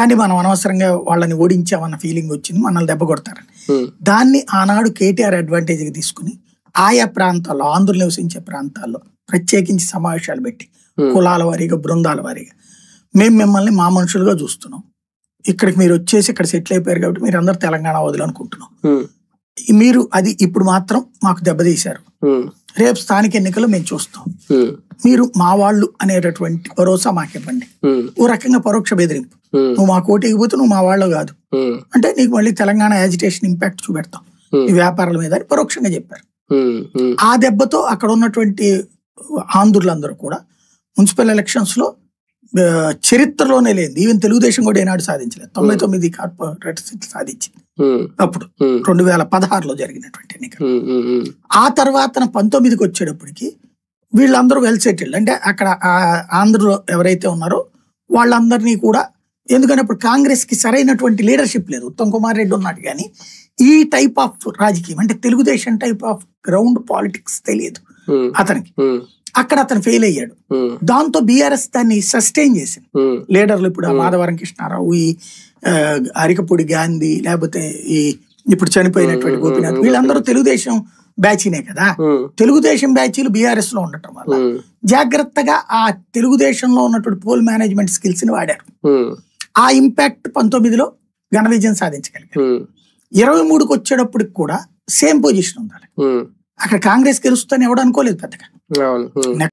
కానీ మనం అనవసరంగా వాళ్ళని ఓడించామన్న ఫీలింగ్ వచ్చింది, మనల్ని దెబ్బ కొడతారని. దాన్ని ఆనాడు కేటీఆర్ అడ్వాంటేజ్గా తీసుకుని ఆయా ప్రాంతాల్లో, ఆంధ్రులు నివసించే ప్రాంతాల్లో ప్రత్యేకించి సమావేశాలు పెట్టి కులాల వారీగా, బృందాల వారీగా మేము మిమ్మల్ని మా మనుషులుగా చూస్తున్నాం, ఇక్కడికి మీరు వచ్చేసి ఇక్కడ సెటిల్ అయిపోయారు కాబట్టి మీరు అందరు తెలంగాణ వదులనుకుంటున్నాం, మీరు అది ఇప్పుడు మాత్రం మాకు దెబ్బతీశారు, రేపు స్థానిక ఎన్నికలు మేము చూస్తాం, మీరు మా వాళ్ళు అనేటటువంటి భరోసా మాకివ్వండి. ఓ రకంగా పరోక్ష బెదిరింపు, నువ్వు మా కోటికి నువ్వు మా వాళ్ళు కాదు అంటే నీకు మళ్ళీ తెలంగాణ యాజిటేషన్ ఇంపాక్ట్ చూపెడతాం ఈ వ్యాపారాల మీద అని పరోక్షంగా చెప్పారు. ఆ దెబ్బతో అక్కడ ఉన్నటువంటి ఆంధ్రులందరూ కూడా మున్సిపల్ ఎలక్షన్స్ లో చరిత్రలోనే లేదు, ఈవెన్ తెలుగుదేశం కూడా ఏనాడు సాధించలేదు, 99 కార్పొరేట్ సీట్లు సాధించింది అప్పుడు 2016లో జరిగినటువంటి ఎన్నికలు. ఆ తర్వాత 19కి వచ్చేటప్పటికి వీళ్ళందరూ వెల్ సెటిల్డ్, అంటే అక్కడ ఆంధ్రలో ఎవరైతే ఉన్నారో వాళ్ళందరినీ కూడా, ఎందుకంటే అప్పుడు కాంగ్రెస్ కి సరైనటువంటి లీడర్షిప్ లేదు, ఉత్తమ్ కుమార్ రెడ్డి ఉన్నాడు కానీ ఈ టైప్ ఆఫ్ రాజకీయం అంటే Telugu Desam type of ground politics తెలియదు అతనికి. అక్కడ అతను ఫెయిల్ అయ్యాడు. దాంతో బీఆర్ఎస్ దాన్ని సస్టైన్ చేసింది. లీడర్లు ఇప్పుడు మాధవరం కృష్ణారావు, ఈ అరికపూడి గాంధీ, లేకపోతే ఈ ఇప్పుడు చనిపోయినటువంటి గోపీనాథ్, వీళ్ళందరూ తెలుగుదేశం బ్యాచీనే కదా. తెలుగుదేశం బ్యాచీలు బీఆర్ఎస్ లో ఉండటం వల్ల జాగ్రత్తగా ఆ తెలుగుదేశంలో ఉన్నటువంటి పోల్ మేనేజ్మెంట్ స్కిల్స్ ని వాడారు. ఆ ఇంపాక్ట్ 19లో ఘన విజయం సాధించగలిగారు. 23కి వచ్చేటప్పటికి కూడా సేమ్ పొజిషన్ ఉండాలి. అక్కడ కాంగ్రెస్ గెలుస్తుందని ఎవడు అనుకోలేదు పెద్దగా.